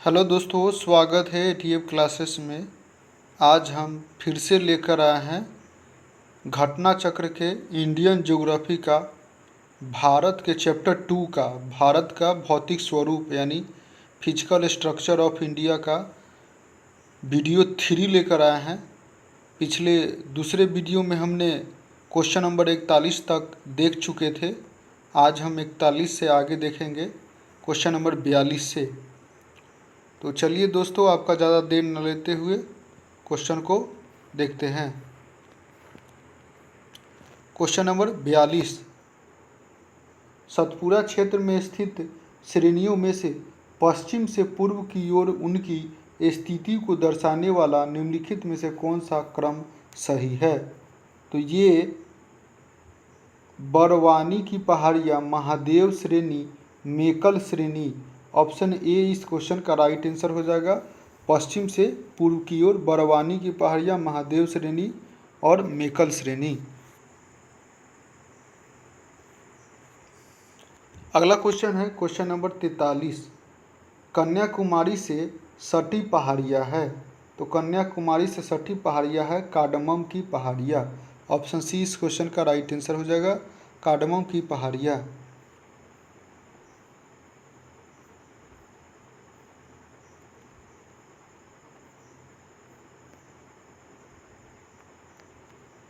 Hello दोस्तों, स्वागत है एटीएफ क्लासेस में। आज हम फिर से लेकर आए हैं घटना चक्र के इंडियन ज्योग्राफी का भारत के चैप्टर 2 का भारत का भौतिक स्वरूप यानी फिजिकल स्ट्रक्चर ऑफ इंडिया का वीडियो 3 लेकर आए हैं। पिछले दूसरे वीडियो में हमने क्वेश्चन नंबर 41 तक देख चुके थे। आज हम 41 से आगे देखेंगे, क्वेश्चन नंबर 42 से। तो चलिए दोस्तों, आपका ज़्यादा देर न लेते हुए क्वेश्चन को देखते हैं। क्वेश्चन नंबर 42, सतपुरा क्षेत्र में स्थित श्रेणियों में से पश्चिम से पूर्व की ओर उनकी स्थिति को दर्शाने वाला निम्नलिखित में से कौन सा क्रम सही है? तो ये बरवानी की पहाड़ियाँ, महादेव श्रेणी, मेकल श्रेणी। ऑप्शन ए इस क्वेश्चन का राइट आंसर हो जाएगा। पश्चिम से पूर्व की ओर बरवानी की पहाड़ियाँ, महादेव श्रेणी और मेकल श्रेणी। अगला क्वेश्चन है क्वेश्चन नंबर 43, कन्याकुमारी से सटी पहाड़ियाँ है। तो कन्याकुमारी से सटी पहाड़ियाँ है कार्डमम की पहाड़ियाँ। ऑप्शन सी इस क्वेश्चन का राइट आंसर हो जाएगा, कार्डमम की पहाड़ियाँ।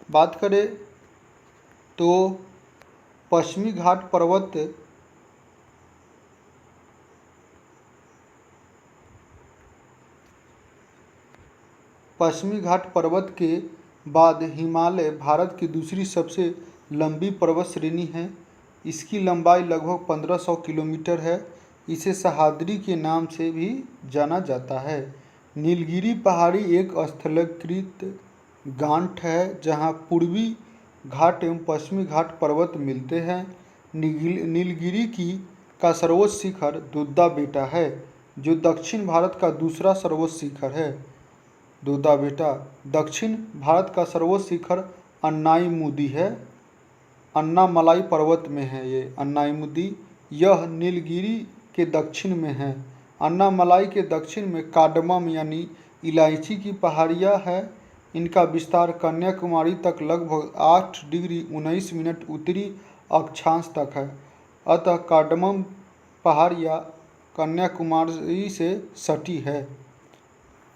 बात करें तो पश्चिमी घाट पर्वत के बाद हिमालय भारत की दूसरी सबसे लंबी पर्वत श्रेणी है। इसकी लंबाई लगभग 1500 किलोमीटर है। इसे सह्याद्री के नाम से भी जाना जाता है। नीलगिरी पहाड़ी एक स्थलीकृत गांठ है जहां पूर्वी घाट एवं पश्चिमी घाट पर्वत मिलते हैं। नीलगिरी का सर्वोच्च शिखर दुद्दा बेटा है, जो दक्षिण भारत का दूसरा सर्वोच्च शिखर है। दुद्दा बेटा। दक्षिण भारत का सर्वोच्च शिखर अन्नाईमुदी है, अन्नामलाई पर्वत में है। ये अन्नाईमुदी यह नीलगिरी के दक्षिण में है। अन्नामलाई के दक्षिण में कार्डमम यानी इलायची की पहाड़ियाँ है। इनका विस्तार कन्याकुमारी तक लगभग 8 डिग्री 19 मिनट उत्तरी अक्षांश तक है। अतः कार्डमम पहाड़ियाँ कन्याकुमारी से सटी है।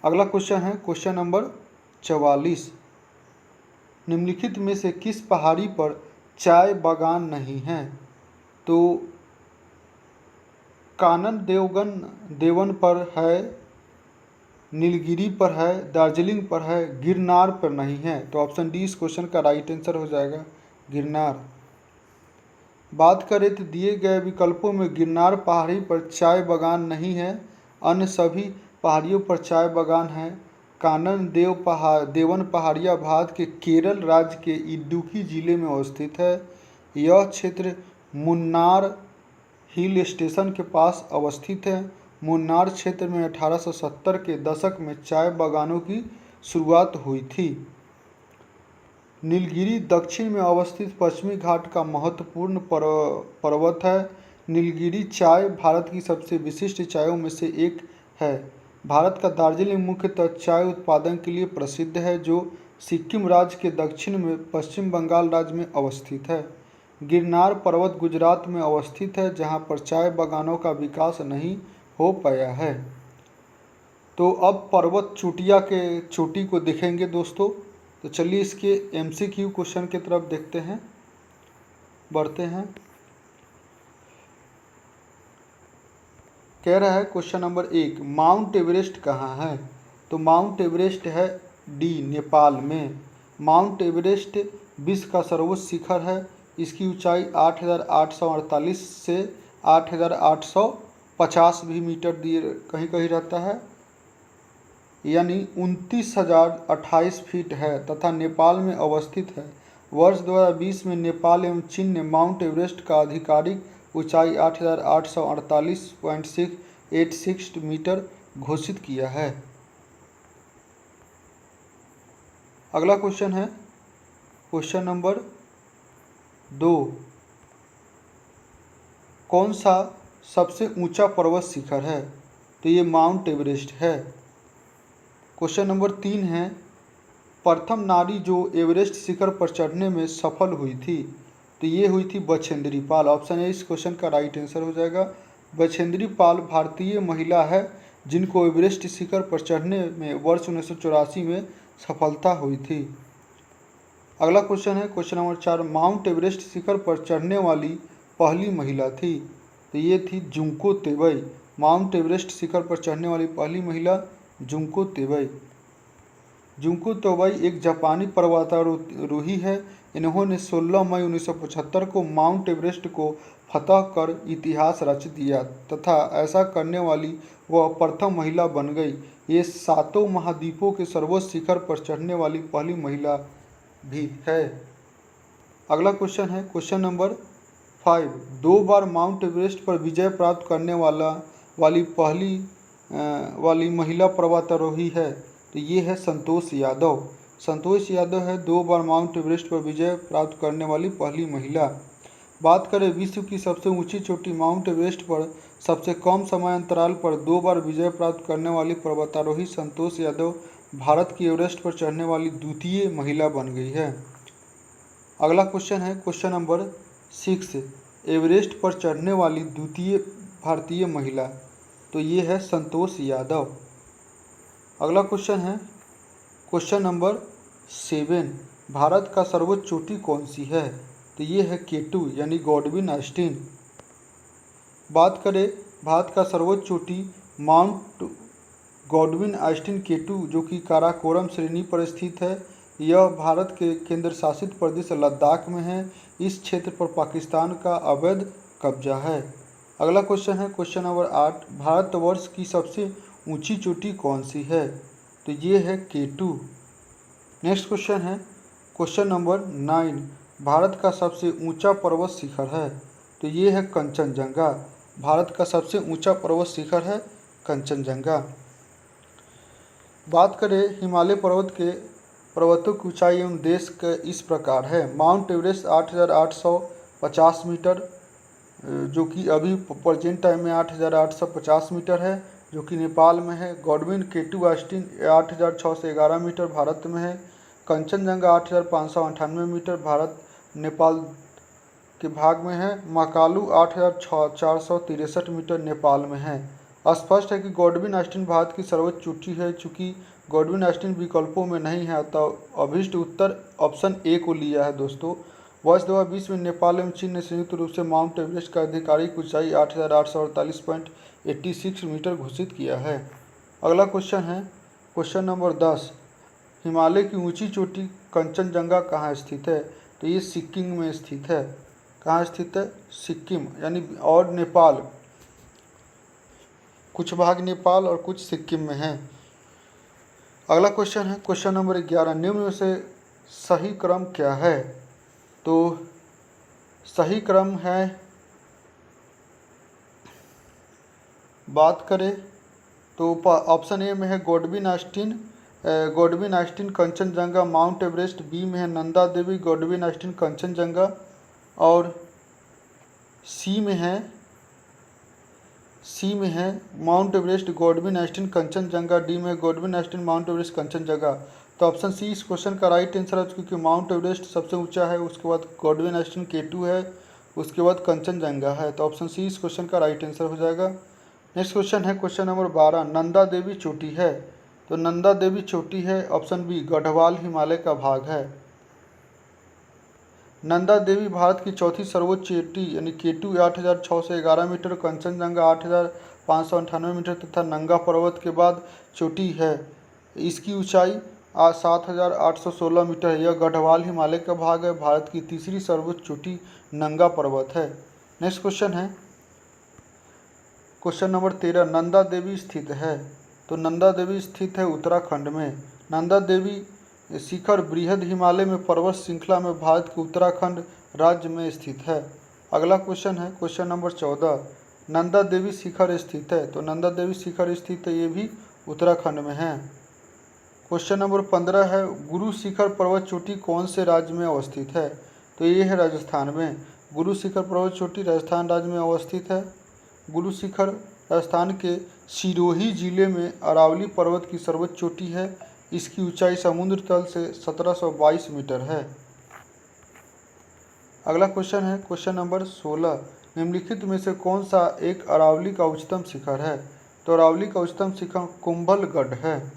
अगला क्वेश्चन है क्वेश्चन नंबर 44, निम्नलिखित में से किस पहाड़ी पर चाय बागान नहीं है? तो कानन देवन पर है, नीलगिरी पर है, दार्जिलिंग पर है, गिरनार पर नहीं है। तो ऑप्शन डी इस क्वेश्चन का राइट आंसर हो जाएगा, गिरनार। बात करें तो दिए गए विकल्पों में गिरनार पहाड़ी पर चाय बागान नहीं है, अन्य सभी पहाड़ियों पर चाय बागान है। कानन देवन पहाड़ियाँ भारत के केरल राज्य के इडुक्की जिले में अवस्थित है। यह क्षेत्र मुन्नार हिल स्टेशन के पास अवस्थित है। मुन्नार क्षेत्र में 1870 के दशक में चाय बागानों की शुरुआत हुई थी। नीलगिरी दक्षिण में अवस्थित पश्चिमी घाट का महत्वपूर्ण पर्वत है। नीलगिरी चाय भारत की सबसे विशिष्ट चायों में से एक है। भारत का दार्जिलिंग मुख्यतः चाय उत्पादन के लिए प्रसिद्ध है, जो सिक्किम राज्य के दक्षिण में पश्चिम बंगाल राज्य में अवस्थित है। गिरनार पर्वत गुजरात में अवस्थित है, जहां पर चाय बागानों का विकास नहीं हो पाया है। तो अब पर्वत चोटी को देखेंगे दोस्तों। तो चलिए इसके एमसीक्यू क्वेश्चन की तरफ देखते हैं, बढ़ते हैं। कह रहा है क्वेश्चन नंबर 1, माउंट एवरेस्ट कहाँ है? तो माउंट एवरेस्ट है डी, नेपाल में। माउंट एवरेस्ट विश्व का सर्वोच्च शिखर है। इसकी ऊंचाई 8,848 से 8,850 भी मीटर दिए कहीं कहीं रहता है, यानी 29,028 फीट है तथा नेपाल में अवस्थित है। वर्ष 2020 में नेपाल एवं चीन ने माउंट एवरेस्ट का आधिकारिक ऊंचाई 8,848.86 मीटर घोषित किया है। अगला क्वेश्चन है क्वेश्चन नंबर 2, कौन सा सबसे ऊंचा पर्वत शिखर है? तो ये माउंट एवरेस्ट है। क्वेश्चन नंबर 3 है, प्रथम नारी जो एवरेस्ट शिखर पर चढ़ने में सफल हुई थी, तो ये हुई थी बछेंद्री पाल। ऑप्शन ए इस क्वेश्चन का राइट आंसर हो जाएगा। बछेंद्री पाल भारतीय महिला है जिनको एवरेस्ट शिखर पर चढ़ने में वर्ष 1984 में सफलता हुई थी। अगला क्वेश्चन है क्वेश्चन नंबर 4, माउंट एवरेस्ट शिखर पर चढ़ने वाली पहली महिला थी, तो ये थी जुंको तेबई। माउंट एवरेस्ट शिखर पर चढ़ने वाली पहली महिला जुंको तेबई। जुंको तेबई एक जापानी पर्वतारोही है। इन्होंने 16 मई 1975 को माउंट एवरेस्ट को फतह कर इतिहास रच दिया तथा ऐसा करने वाली वह प्रथम महिला बन गई। ये 7 महाद्वीपों के सर्वोच्च शिखर पर चढ़ने वाली पहली महिला भी है। अगला क्वेश्चन है क्वेश्चन नंबर 5, 2 बार माउंट एवरेस्ट पर विजय प्राप्त करने वाली महिला पर्वतारोही है, तो ये है संतोष यादव। संतोष यादव है 2 बार माउंट एवरेस्ट पर विजय प्राप्त करने वाली पहली महिला। बात करें विश्व की सबसे ऊंची चोटी माउंट एवरेस्ट पर सबसे कम समय अंतराल पर 2 बार विजय प्राप्त करने वाली पर्वतारोही संतोष यादव भारत की एवरेस्ट पर चढ़ने वाली द्वितीय महिला बन गई है। अगला क्वेश्चन है क्वेश्चन नंबर 6, एवरेस्ट पर चढ़ने वाली द्वितीय भारतीय महिला, तो ये है संतोष यादव। अगला क्वेश्चन है क्वेश्चन नंबर 7, भारत का सर्वोच्च चोटी कौन सी है, तो ये है K2 यानी गॉडविन ऑस्टिन। बात करें भारत का सर्वोच्च चोटी माउंट गॉडविन ऑस्टिन K2 जो कि काराकोरम श्रेणी पर स्थित है। यह भारत के केंद्र शासित प्रदेश लद्दाख में है। इस क्षेत्र पर पाकिस्तान का अवैध कब्जा है। अगला क्वेश्चन है क्वेश्चन नंबर 8, भारतवर्ष की सबसे ऊंची चोटी कौन सी है, तो ये है K2। नेक्स्ट क्वेश्चन है क्वेश्चन नंबर 9, भारत का सबसे ऊंचा पर्वत शिखर है, तो ये है कंचनजंगा। भारत का सबसे ऊंचा पर्वत शिखर है कंचनजंगा। बात करें हिमालय पर्वतों की ऊंचाई एवं देश के इस प्रकार है। माउंट एवरेस्ट 8,850 मीटर जो कि अभी प्रेजेंट टाइम में 8,850 मीटर है जो कि नेपाल में है। Godwin K2 Austin 8,611 metre Bharat में है। कंचनजंगा 8,598 मीटर भारत नेपाल के भाग में है। महाकालू 8,463 मीटर नेपाल में है। स्पष्ट है कि गॉडविन ऑस्टिन भारत की सर्वोच्च चोटी है। चूँकि गॉडविन ऑस्टिन विकल्पों में नहीं है तो अभीष्ट उत्तर ऑप्शन ए को लिया है दोस्तों। वर्ष 2020 में नेपाल एवं चीन ने संयुक्त रूप से माउंट एवरेस्ट का आधिकारिक ऊंचाई 8,848.86 मीटर घोषित किया है। अगला क्वेश्चन है क्वेश्चन नंबर 10, हिमालय की ऊंची चोटी कंचनजंगा कहाँ स्थित है, तो ये सिक्किम में स्थित है। कहाँ स्थित है, सिक्किम यानी और नेपाल, कुछ भाग नेपाल और कुछ सिक्किम में है। अगला क्वेश्चन है क्वेश्चन नंबर 11, निम्न में से सही क्रम क्या है, तो सही क्रम है, बात करें तो ऑप्शन ए में है Godwin Austen Kanchenjunga Mount Everest. B में है नंदा देवी गॉडविन ऑस्टिन कंचनजंगा। और सी में है Mount Everest Godwin Austen Kanchenjunga. D में Godwin Austen Mount Everest Kanchenjunga. तो ऑप्शन सी इस क्वेश्चन का राइट आंसर है क्योंकि माउंट एवरेस्ट सबसे ऊंचा है, उसके बाद गॉडविन ऑस्टिन K2 है, उसके बाद कंचनजंगा है। तो ऑप्शन सी इस क्वेश्चन का राइट आंसर हो जाएगा। नेक्स्ट क्वेश्चन है क्वेश्चन नंबर 12, नंदा देवी चोटी है, तो नंदा देवी चोटी है ऑप्शन बी गढ़वाल हिमालय का भाग है। नंदा देवी भारत की चौथी सर्वोच्च चोटी यानी K2 8,611 मीटर, कंचनजंगा 8,598 मीटर तथा नंगा पर्वत के बाद चोटी है। इसकी ऊंचाई 7,816 मीटर है। यह गढ़वाल हिमालय का भाग है। भारत की तीसरी सर्वोच्च चोटी नंगा पर्वत है। नेक्स्ट क्वेश्चन है क्वेश्चन नंबर 13, नंदा देवी स्थित है, तो नंदा देवी स्थित है उत्तराखंड में। नंदा देवी शिखर बृहद हिमालय में पर्वत श्रृंखला में भारत के उत्तराखंड राज्य में स्थित है। अगला क्वेश्चन है क्वेश्चन नंबर 14, नंदा देवी शिखर स्थित है, तो नंदा देवी शिखर स्थित है, ये भी उत्तराखंड में है। क्वेश्चन नंबर 15 है गुरु शिखर पर्वत चोटी कौन से राज्य में अवस्थित है, तो ये है राजस्थान में। गुरु शिखर पर्वत चोटी राजस्थान राज्य में अवस्थित है। गुरु शिखर राजस्थान के सिरोही जिले में अरावली पर्वत की सर्वोच्च चोटी है। इसकी ऊंचाई समुद्र तल से 1722 मीटर है। अगला क्वेश्चन है क्वेश्चन नंबर 16। निम्नलिखित में से कौन सा एक अरावली का उच्चतम शिखर है? तो अरावली का उच्चतम शिखर कुंभलगढ़ है।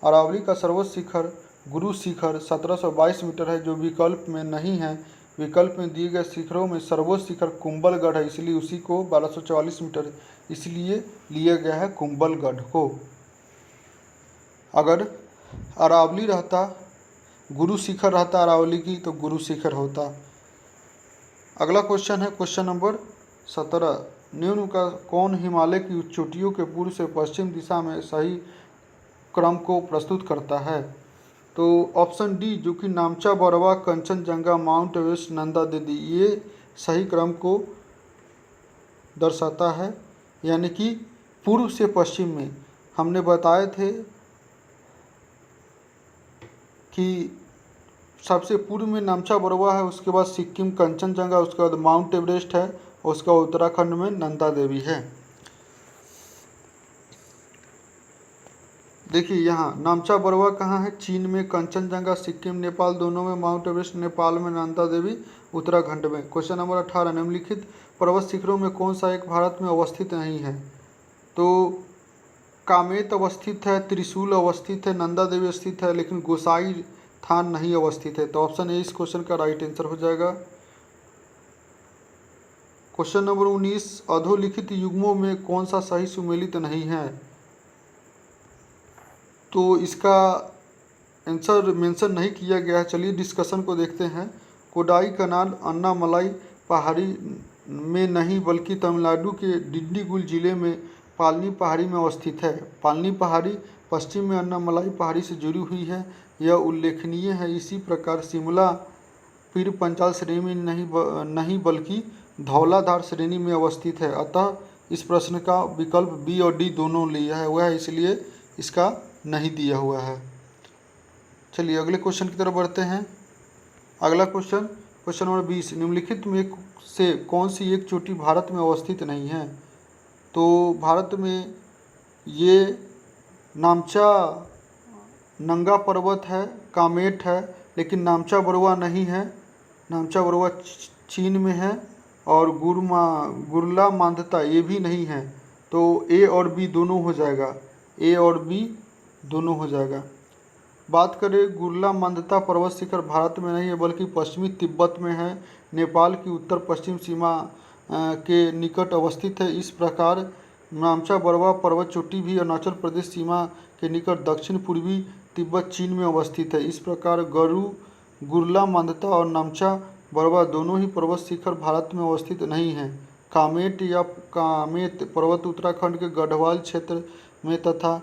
अरावली का सर्वोच्च शिखर गुरु शिखर 1722 मीटर है, जो विकल्प में नहीं है। विकल्प में दिए गए शिखरों में सर्वोच्च शिखर कुंभलगढ़ है, इसलिए उसी को 1244 मीटर इसलिए लिया गया है कुंभलगढ़ को। अगर अरावली रहता, गुरु शिखर रहता अरावली की, तो गुरु शिखर होता। अगला क्वेश्चन है क्वेश्चन नंबर 17। निम्न का कौन हिमालय की उच्च चोटियों के पूर्व से पश्चिम दिशा में सही क्रम को प्रस्तुत करता है? तो ऑप्शन डी, जो कि नामचा, बरवा, कंचनजंगा, माउंट एवरेस्ट, नंदा देवी, ये सही क्रम को दर्शाता है, यानी कि पूर्व से पश्चिम में। हमने बताए थे कि सबसे पूर्व में नामचा बरवा है, उसके बाद सिक्किम कंचनजंगा, उसके बाद माउंट एवरेस्ट है, और उसका उत्तराखंड में नंदा देवी है। देखिए यहाँ नामचा बरवा कहाँ है? चीन में, कंचनजंगा सिक्किम नेपाल दोनों में, माउंट एवरेस्ट नेपाल में, नंदा देवी उत्तराखंड में। Question number 18। निम्नलिखित पर्वत शिखरों में कौन सा एक भारत में अवस्थित नहीं है? तो कामेत अवस्थित है, त्रिशूल अवस्थित है, नंदा देवी स्थित है, लेकिन गोसाई थान नहीं अवस्थित है। तो ऑप्शन ए इस क्वेश्चन का राइट आंसर हो जाएगा। Question number 19। अधोलिखित युग्मों में कौन सा सही सुमेलित नहीं है? तो इसका आंसर मेंशन नहीं किया गया है। चलिए डिस्कशन को देखते हैं। कोडाई कनाल अन्नामलाई पहाड़ी में नहीं, बल्कि तमिलनाडु के डिंडीगुल जिले में पालनी पहाड़ी में अवस्थित है। पालनी पहाड़ी पश्चिम में अन्नामलाई पहाड़ी से जुड़ी हुई है, यह उल्लेखनीय है। इसी प्रकार शिमला पीर पंचाल श्रेणी में नहीं बल्कि धौलाधार श्रेणी में अवस्थित है। अतः इस प्रश्न का विकल्प बी और डी दोनों लिया है, वह है, इसलिए इसका नहीं दिया हुआ है। चलिए अगले क्वेश्चन की तरफ बढ़ते हैं। अगला क्वेश्चन क्वेश्चन नंबर 20। निम्नलिखित में से कौन सी एक चोटी भारत में अवस्थित नहीं है? तो भारत में ये नामचा नंगा पर्वत है, कामेट है, लेकिन नामचा बरवा नहीं है। नामचा बरवा चीन में है, और गुरला मांधता ये भी नहीं है। तो ए और बी दोनों हो जाएगा, ए और बी दोनों हो जाएगा। बात करें गुरला मांधता पर्वत शिखर भारत में नहीं है, बल्कि पश्चिमी तिब्बत में है, नेपाल की उत्तर पश्चिम सीमा के निकट अवस्थित है। इस प्रकार नामचा बरवा पर्वत चोटी भी अरुणाचल प्रदेश सीमा के निकट दक्षिण पूर्वी तिब्बत चीन में अवस्थित है। इस प्रकार गुरला मांधता और नामचा बरवा दोनों ही पर्वत शिखर भारत में अवस्थित नहीं हैं। कामेट या कामेत पर्वत उत्तराखंड के गढ़वाल क्षेत्र में तथा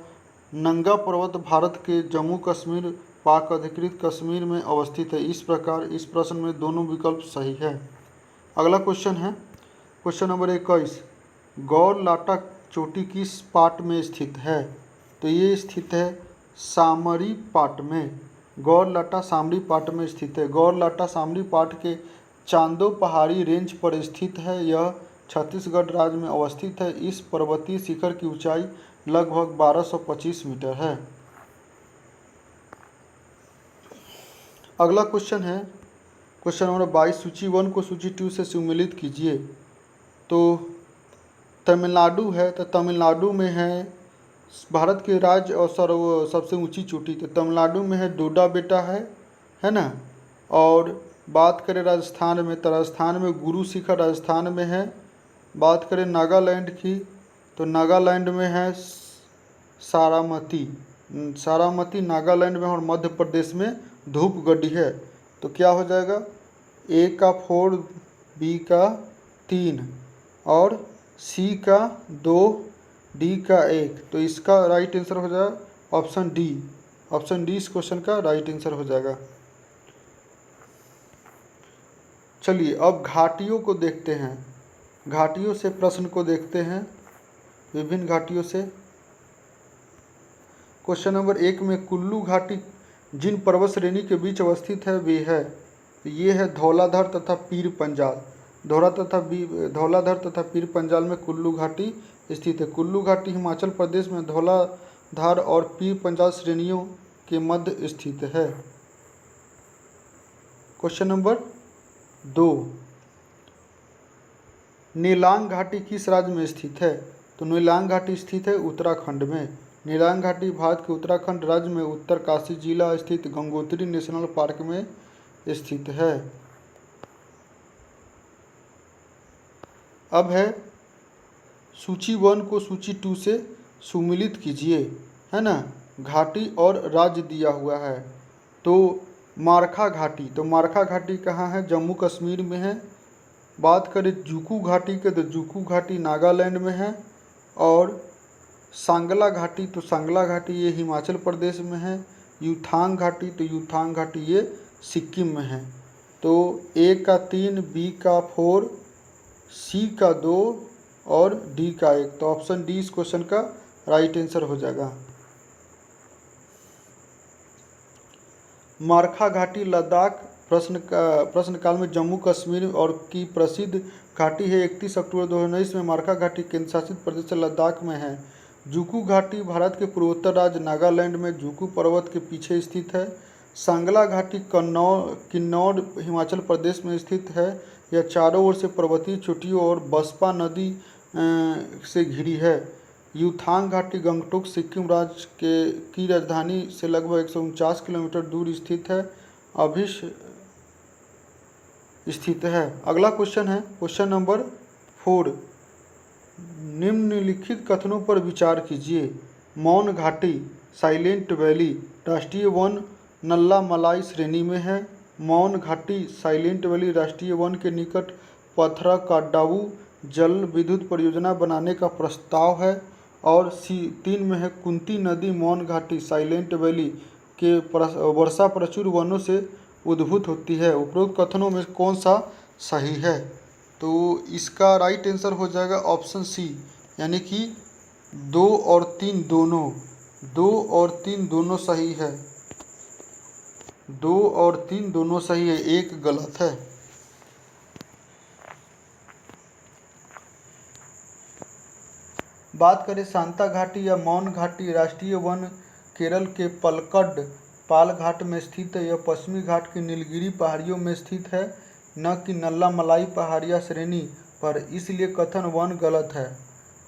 नंगा पर्वत भारत के जम्मू कश्मीर पाक अधिकृत कश्मीर में अवस्थित है। इस प्रकार इस प्रश्न में दोनों विकल्प सही है। अगला क्वेश्चन है क्वेश्चन नंबर 21। गौर लाटा चोटी किस पाट में स्थित है? तो ये स्थित है सामरी पाट में। गौर लाटा सामरी पाट में स्थित है। गौर लाटा सामरी पाट के चांदो पहाड़ी रेंज पर स्थित है। यह छत्तीसगढ़ राज्य में अवस्थित है। इस पर्वतीय शिखर की ऊंचाई लगभग 1225 मीटर है। अगला क्वेश्चन है क्वेश्चन नंबर 22। सूची 1 को सूची 2 से सुमेलित कीजिए। तो तमिलनाडु है, तो तमिलनाडु में है भारत के राज्य और सबसे ऊंची चोटी। तो तमिलनाडु में है डोडा बेटा है ना। और बात करें राजस्थान में, तो राजस्थान में गुरु शिखर राजस्थान में है। बात करें नागालैंड की, तो नागालैंड में है सारामती नागालैंड में, और मध्य प्रदेश में धूपगढ़ी है। तो क्या हो जाएगा? ए का 4, बी का 3 और सी का 2, डी का 1। तो इसका राइट आंसर हो जाएगा ऑप्शन डी। ऑप्शन डी इस क्वेश्चन का राइट आंसर हो जाएगा। चलिए अब घाटियों को देखते हैं। घाटियों से प्रश्न को देखते हैं, विभिन्न घाटियों से। क्वेश्चन नंबर 1 में कुल्लू घाटी जिन पर्वत श्रेणी के बीच अवस्थित है वे है, ये है धौलाधर तथा पीर पंजाल। धौलाधर तथा पीर पंजाल में कुल्लू घाटी स्थित है। कुल्लू घाटी हिमाचल प्रदेश में धौलाधार और पीर पंजाल श्रेणियों के मध्य स्थित है। क्वेश्चन नंबर 2, नीलांग घाटी किस राज्य में स्थित है? तो नीलांग घाटी स्थित है उत्तराखंड में। नीलांग घाटी भारत के उत्तराखंड राज्य में उत्तरकाशी जिला स्थित गंगोत्री नेशनल पार्क में स्थित है। अब है सूची 1 को सूची 2 से सुमिलित कीजिए, है ना। घाटी और राज्य दिया हुआ है। तो मारखा घाटी, तो मारखा घाटी कहाँ है? जम्मू कश्मीर में है। बात करें जुकू घाटी के, तो जुकू घाटी नागालैंड में है। और सांगला घाटी, तो सांगला घाटी ये हिमाचल प्रदेश में है। युथांग घाटी, तो युथांग घाटी ये सिक्किम में है। तो ए का 3, बी का 4, सी का 2 और डी का 1। तो ऑप्शन डी इस क्वेश्चन का राइट आंसर हो जाएगा। मारखा घाटी लद्दाख प्रश्न काल में जम्मू कश्मीर और की प्रसिद्ध घाटी है। 31 अक्टूबर 2019 में मारखा घाटी केंद्र शासित प्रदेश लद्दाख में है। जुकू घाटी भारत के पूर्वोत्तर राज्य नागालैंड में जुकू पर्वत के पीछे स्थित है। सांगला घाटी किन्नौर हिमाचल प्रदेश में स्थित है। यह चारों ओर से पर्वतीय चोटियों और बसपा नदी से घिरी है। युथांग घाटी गंगटोक सिक्किम राज्य की राजधानी से लगभग 149 किलोमीटर दूर स्थित है। स्थित है। अगला क्वेश्चन है क्वेश्चन नंबर 4, निम्नलिखित कथनों पर विचार कीजिए। मौन घाटी साइलेंट वैली राष्ट्रीय वन नल्ला मलाई श्रेणी में है। मौन घाटी साइलेंट वैली राष्ट्रीय वन के निकट पथरकाडावू जल विद्युत परियोजना बनाने का प्रस्ताव है। और C3 में है कुंती नदी मौन घाटी साइलेंट वैली के वर्षा प्रचुर वनों से उद्भूत होती है। उपरोक्त कथनों में कौन सा सही है? तो इसका राइट आंसर हो जाएगा ऑप्शन सी, यानी कि 2 और 3 दोनों। 2 और 3 दोनों सही है। 2 और 3 दोनों सही है, एक गलत है। बात करें शांता घाटी या मौन घाटी राष्ट्रीय वन केरल के पलक्कड पाल घाट में स्थित है। यह पश्चिमी घाट की नीलगिरी पहाड़ियों में स्थित है, न कि नल्ला मलाई पहाड़िया श्रेणी पर, इसलिए कथन 1 गलत है।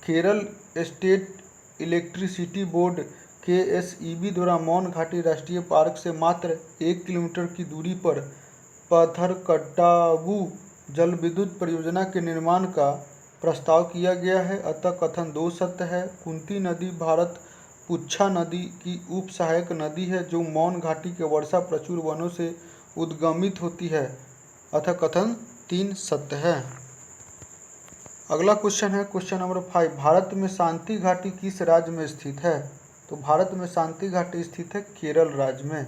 Kerala state electricity board KSEB द्वारा मौन घाटी राष्ट्रीय पार्क से मात्र 1 किलोमीटर की दूरी पर पथरकट्टावू जल विद्युत परियोजना के निर्माण का प्रस्ताव किया गया है, अतः कथन 2 सत्य है। कुंती नदी भारत पुच्छा नदी की उप सहायक नदी है जो मौन घाटी के वर्षा प्रचुर वनों से उद्गमित होती है, अतः कथन 3 सत्य है। अगला क्वेश्चन है क्वेश्चन नंबर 5, भारत में शांति घाटी किस राज्य में स्थित है? तो भारत में शांति घाटी स्थित है केरल राज्य में।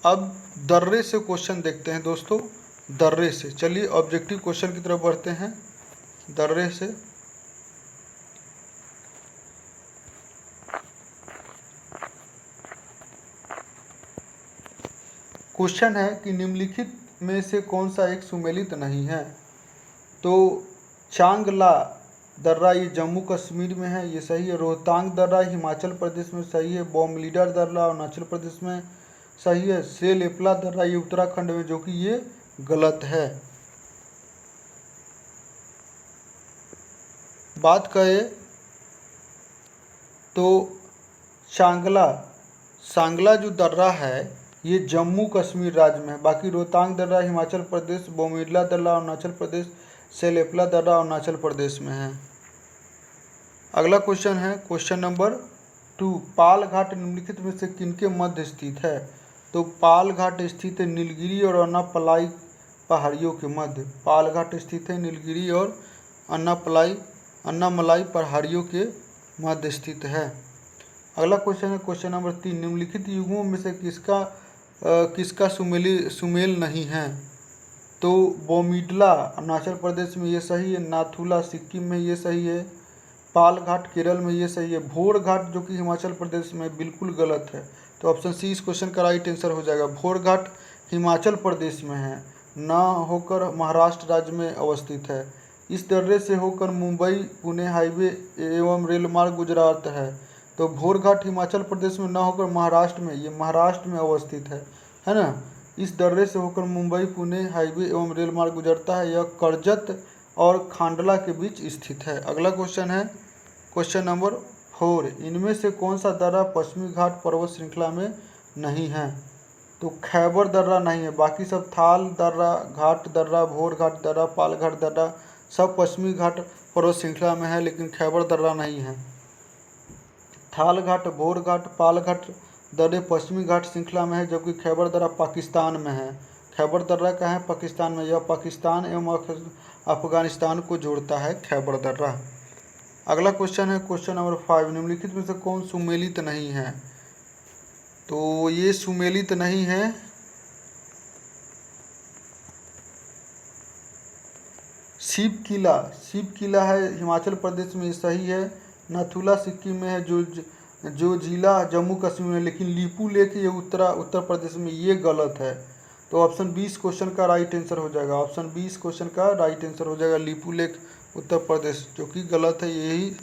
अब दर्रे से क्वेश्चन देखते हैं दोस्तों। दर्रे से चलिए ऑब्जेक्टिव क्वेश्चन की तरफ बढ़ते हैं। दर्रे से क्वेश्चन है कि निम्नलिखित में से कौन सा एक सुमेलित नहीं है? तो चांगला दर्रा ये जम्मू कश्मीर में है, ये सही है। रोहतांग दर्रा हिमाचल प्रदेश में सही है। बॉमलीडर दर्रा अरुणाचल प्रदेश में सही है। सेलेपला दर्रा ये उत्तराखंड में, जो कि ये गलत है। बात करें तो सांगला जो दर्रा है ये जम्मू कश्मीर राज्य में है। बाकी रोहतांग दर्रा हिमाचल प्रदेश, बोमडिला दर्रा अरुणाचल प्रदेश, सेलेपला दर्रा अरुणाचल प्रदेश में है। अगला क्वेश्चन है क्वेश्चन नंबर 2, पाल घाट निम्नलिखित में से किनके मध्य स्थित है? तो पाल घाट स्थित है नीलगिरी और अन्नापलाई पहाड़ियों के मध्य। पाल घाट स्थित है नीलगिरी और अन्नामलाई पहाड़ियों के मध्य स्थित है। अगला क्वेश्चन है क्वेश्चन नंबर 3, निम्नलिखित युगों में से किसका सुमेल नहीं है? तो बोमिडला अरुणाचल प्रदेश में ये सही है। नाथुला सिक्किम में ये सही है। पाल घाट केरल में ये सही है। भोर घाट जो कि हिमाचल प्रदेश में बिल्कुल गलत है। तो ऑप्शन सी इस क्वेश्चन का राइट आंसर हो जाएगा। भोर घाट हिमाचल प्रदेश में है। न होकर महाराष्ट्र राज्य में अवस्थित है। इस दर्रे से होकर मुंबई पुणे हाईवे एवं रेल मार्ग गुजरात है। तो भोरघाट हिमाचल प्रदेश में न होकर महाराष्ट्र में, ये महाराष्ट्र में अवस्थित है ना। इस दर्रे से होकर मुंबई पुणे हाईवे एवं रेल मार्ग गुजरता है। यह कर्जत और खांडला के बीच स्थित है। अगला क्वेश्चन है क्वेश्चन नंबर 4, इनमें से कौन सा दर्रा पश्चिमी घाट पर्वत श्रृंखला में नहीं है। तो खैबर दर्रा नहीं है, बाकी सब थाल दर्रा, घाट दर्रा, भोर घाट दर्रा, पाल घाट दर्रा सब पश्चिमी घाट पर्वत श्रृंखला में है, लेकिन खैबर दर्रा नहीं है। थाल घाट, भोर घाट, पाल घाट दर्रे पश्चिमी घाट श्रृंखला में है, जबकि खैबर दर्रा पाकिस्तान में है। खैबर दर्रा कहाँ है? पाकिस्तान में। यह पाकिस्तान एवं अफगानिस्तान को जोड़ता है खैबर दर्रा। अगला क्वेश्चन है क्वेश्चन नंबर 5, निम्नलिखित में से कौन सुमेलित नहीं है। तो ये सुमेलित नहीं है शिव किला। शिव किला है हिमाचल प्रदेश में, सही है। नाथुला सिक्किम में है, जो जिला जम्मू कश्मीर में, लेकिन लीपू लेक ये उत्तर प्रदेश में, ये गलत है। तो ऑप्शन 20 क्वेश्चन का राइट आंसर हो जाएगा। ऑप्शन 20 क्वेश्चन का राइट आंसर हो जाएगा, लीपू लेक उत्तर प्रदेश, जो कि गलत है, यही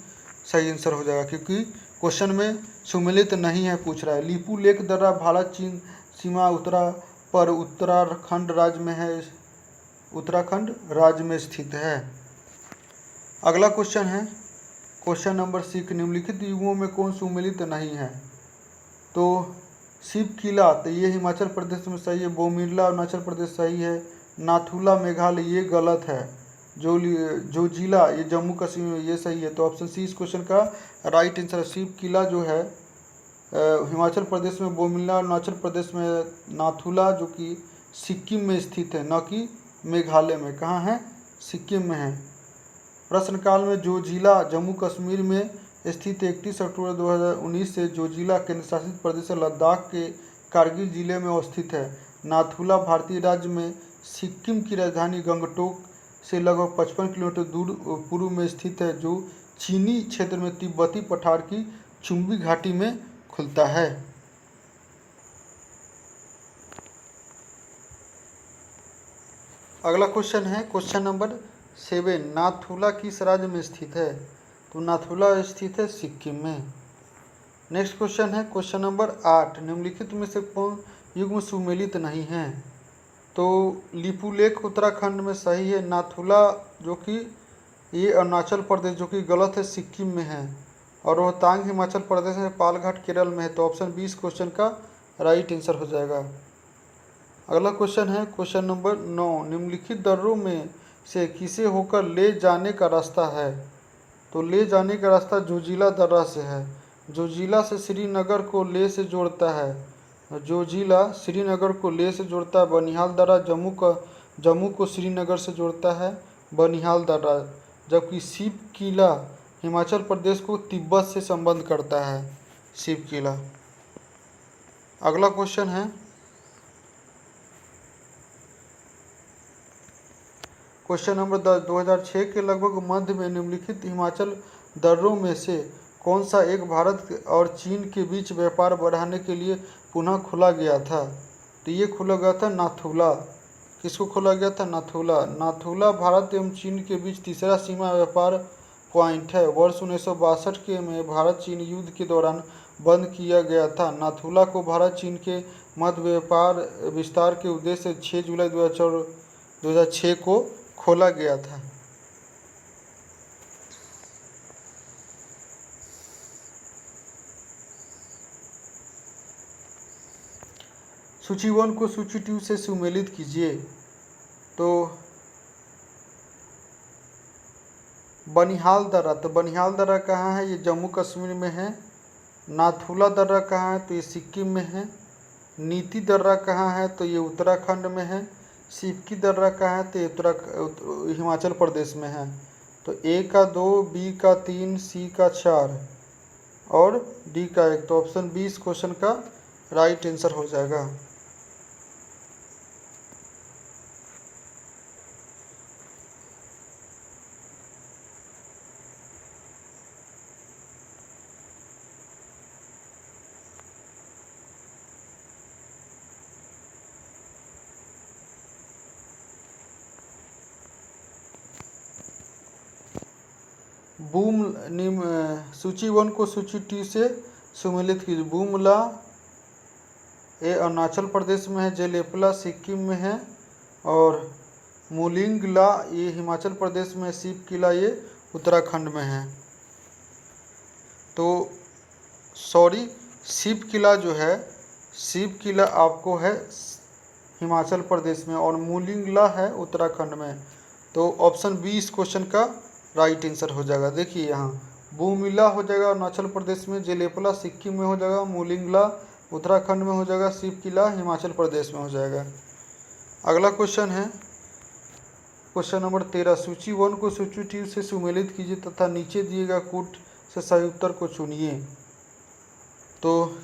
सही आंसर हो जाएगा, क्योंकि क्वेश्चन में सुमेलित नहीं है पूछ रहा है। लीपू लेक दर्रा भारत चीन सीमा उत्तराखंड राज्य में है, उत्तराखंड राज्य में स्थित है। अगला क्वेश्चन है क्वेश्चन नंबर 6, निम्नलिखित युगों में कौन सुमेलित नहीं है। तो शिव किला, तो ये हिमाचल प्रदेश में सही है। बोमिरला अरुणाचल प्रदेश सही है। नाथुला मेघालय ये गलत है। जो जिला ये जम्मू कश्मीर में, ये सही है। तो ऑप्शन सी इस क्वेश्चन का राइट आंसर है। शिव किला जो है हिमाचल प्रदेश में, बोमिरला अरुणाचल प्रदेश में, नाथुला जो कि सिक्किम में स्थित है, न कि मेघालय में। कहाँ है? सिक्किम में है। प्रश्नकाल में जो जिला जम्मू कश्मीर में स्थित 31 अक्टूबर 2019 से जो जिला केंद्र शासित प्रदेश लद्दाख के कारगिल जिले में अवस्थित है। नाथुला भारतीय राज्य में सिक्किम की राजधानी गंगटोक से लगभग 55 किलोमीटर दूर पूर्व में स्थित है, जो चीनी क्षेत्र में तिब्बती पठार की चुंबी घाटी में खुलता है। अगला क्वेश्चन है क्वेश्चन नंबर 7, नाथुला किस राज्य में स्थित है। तो नाथुला स्थित है सिक्किम में। नेक्स्ट क्वेश्चन है क्वेश्चन नंबर 8, निम्नलिखित में से कौन युग्म सुमेलित नहीं है। तो लिपुलेख उत्तराखंड में सही है। नाथुला जो कि ये अरुणाचल प्रदेश, जो कि गलत है, सिक्किम में है। और रोहतांग हिमाचल प्रदेश में, पालघाट केरल में है। तो ऑप्शन 20 क्वेश्चन का राइट आंसर हो जाएगा। अगला क्वेश्चन है क्वेश्चन नंबर 9, निम्नलिखित दर्रों में से किसे होकर ले जाने का रास्ता है। तो ले जाने का रास्ता जोजिला दर्रा से है। जोजिला से श्रीनगर को ले से जोड़ता है। जोजिला श्रीनगर को ले से जोड़ता है। बनिहाल दर्रा जम्मू को श्रीनगर से जोड़ता है, बनिहाल दर्रा। जबकि शिव किला हिमाचल प्रदेश को तिब्बत से संबंध करता है, शिव किला। अगला क्वेश्चन है क्वेश्चन नंबर 10, 2006 के लगभग मध्य में निम्नलिखित हिमाचल दर्रों में से कौन सा एक भारत और चीन के बीच व्यापार बढ़ाने के लिए पुनः खोला गया था। तो ये खोला गया था नाथुला। किसको खोला गया था? नाथुला। नाथुला भारत एवं चीन के बीच तीसरा सीमा व्यापार पॉइंट है। वर्ष 1962 के में भारत चीन युद्ध के दौरान बंद किया गया था। नाथुला को भारत चीन के मध्य व्यापार विस्तार के उद्देश्य से 6 जुलाई 2006 को खोला गया था। सूची 1 को सूची 2 से सुमेलित कीजिए। तो बनिहाल दर्रा, तो बनिहाल दर्रा कहाँ है? ये जम्मू कश्मीर में है। नाथुला दर्रा कहाँ है? तो ये सिक्किम में है। नीति दर्रा कहाँ है? तो ये उत्तराखंड में है। सिवकी दर्रा कहाँ है? तो ये हिमाचल प्रदेश में है। तो ए का 2, बी का 3, सी का 4 और डी का 1। तो ऑप्शन 20 क्वेश्चन का राइट आंसर हो जाएगा। बूम सूची 1 को सूची 2 से सुमेलित कीजिए। बूमला ये अरुणाचल प्रदेश में है, जेलेपला सिक्किम में है और मुलिंगला ये हिमाचल प्रदेश में, शिव किला ये उत्तराखंड में है। तो सॉरी, शिव किला जो है, शिव किला आपको है हिमाचल प्रदेश में और मुलिंगला है उत्तराखंड में। तो ऑप्शन बी इस क्वेश्चन का राइट आंसर हो जाएगा। देखिए यहाँ बूमिला हो जाएगा अरुणाचल प्रदेश में, जेलेपला सिक्किम में हो जाएगा, मुलिंगला उत्तराखंड में हो जाएगा, शिव किला हिमाचल प्रदेश में हो जाएगा। अगला क्वेश्चन है क्वेश्चन नंबर 13। सूची 1 को सूची 2 से सुमेलित कीजिए तथा नीचे दिए गए कूट से सही उत्तर को चुनिए। तो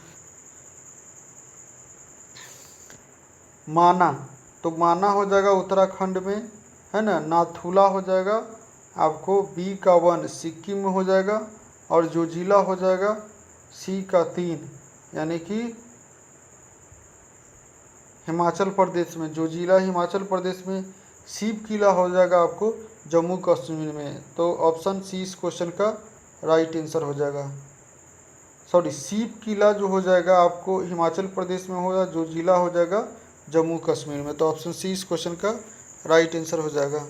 माना, तो माना हो जाएगा उत्तराखंड में, है ना। नाथुला हो जाएगा आपको बी का 1 सिक्किम में हो जाएगा और जोजिला हो जाएगा सी का 3 यानी कि हिमाचल प्रदेश में। जोजिला हिमाचल प्रदेश में, शिव किला हो जाएगा आपको जम्मू कश्मीर में। तो ऑप्शन सी इस क्वेश्चन का राइट आंसर हो जाएगा। सॉरी, शिव किला जो हो जाएगा आपको हिमाचल प्रदेश में होगा, जोजिला हो जाएगा जम्मू कश्मीर में। तो ऑप्शन सी इस क्वेश्चन का राइट आंसर हो जाएगा।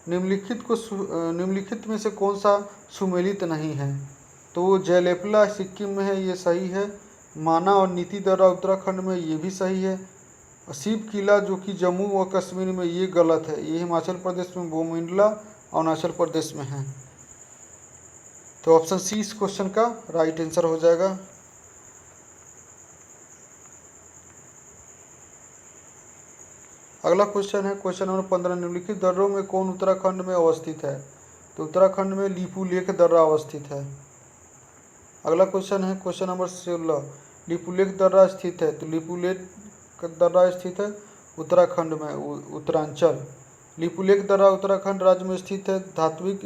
निम्नलिखित में से कौन सा सुमेलित नहीं है? तो वो जेलेपला सिक्किम में है, ये सही है। माना और नीति दर्रा उत्तराखंड में, ये भी सही है। शिव किला जो कि जम्मू व कश्मीर में, ये गलत है, ये हिमाचल प्रदेश में, बोमिंडला अरुणाचल प्रदेश में है। तो ऑप्शन सी इस क्वेश्चन का राइट आंसर हो जाएगा। अगला क्वेश्चन है क्वेश्चन नंबर 15। निम्नलिखित दर्रों में कौन उत्तराखंड में अवस्थित है? तो उत्तराखंड में लिपुलेख दर्रा अवस्थित है। अगला क्वेश्चन है क्वेश्चन नंबर 16। लिपुलेख दर्रा स्थित है, तो लिपुलेख दर्रा स्थित है उत्तराखंड में, उत्तरांचल। लिपुलेख दर्रा उत्तराखंड राज्य में स्थित है। धात्विक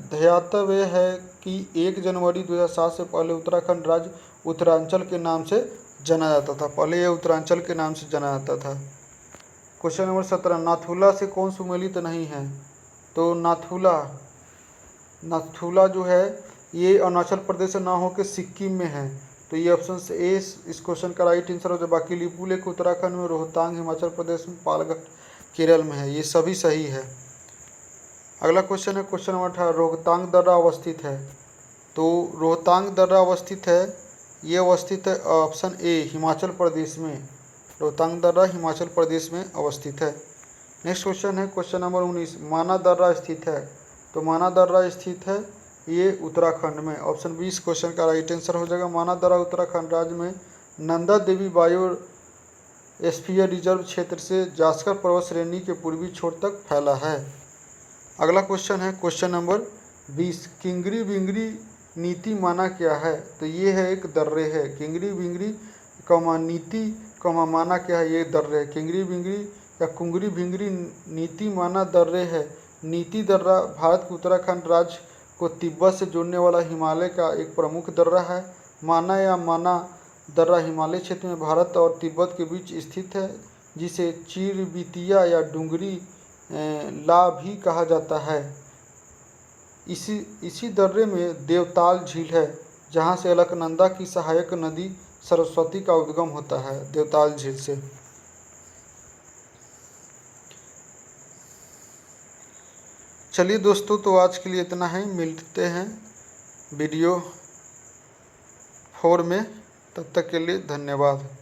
ध्यातव्य है कि 1 जनवरी 2007 से पहले उत्तराखंड राज्य उत्तरांचल के नाम से जाना जाता था। पहले यह उत्तरांचल के नाम से जाना जाता था। Question number 17। नाथुला से कौन सुमेलित नहीं है? तो नाथुला जो है ये अरुणाचल प्रदेश से ना होकर सिक्किम में है। तो ये ऑप्शन ए इस क्वेश्चन का राइट आंसर हो जाए। बाकी लिपुलेख उत्तराखंड में, रोहतांग हिमाचल प्रदेश में, पालघर केरल में है, ये सभी सही है। अगला क्वेश्चन है क्वेश्चन नंबर 18। रोहतांग दर्रा अवस्थित है, तो रोहतांग दर्रा अवस्थित है, ये अवस्थित है ऑप्शन ए हिमाचल प्रदेश में। रोहतांग दर्रा हिमाचल प्रदेश में अवस्थित है। नेक्स्ट क्वेश्चन है क्वेश्चन नंबर 19। माना दर्रा स्थित है, तो माना दर्रा स्थित है ये उत्तराखंड में। ऑप्शन बी इस क्वेश्चन का राइट आंसर हो जाएगा। माना दर्रा उत्तराखंड राज्य में नंदा देवी बायोस्फीयर रिजर्व क्षेत्र से जास्कर पर्वत श्रेणी के पूर्वी छोर तक फैला है। अगला क्वेश्चन है क्वेश्चन नंबर 20। किंगरी बिंगरी नीति माना क्या है? तो ये है एक दर्रे है। किंगरी बिंगरी नीति माना क्या है? ये दर्रे है। किंगरी बिंगरी या कुंगरी भिंगरी नीति माना दर्रे है। नीति दर्रा भारत के उत्तराखंड राज्य को तिब्बत से जोड़ने वाला हिमालय का एक प्रमुख दर्रा है। माना या माना दर्रा हिमालय क्षेत्र में भारत और तिब्बत के बीच स्थित है, जिसे चिरबितिया या डूंगरी ला भी कहा जाता है। इसी दर्रे में देवताल झील है, जहाँ से अलकनंदा की सहायक नदी सरस्वती का उद्गम होता है, देवताल झील से। चलिए दोस्तों, तो आज के लिए इतना है। मिलते हैं वीडियो 4 में, तब तक के लिए धन्यवाद।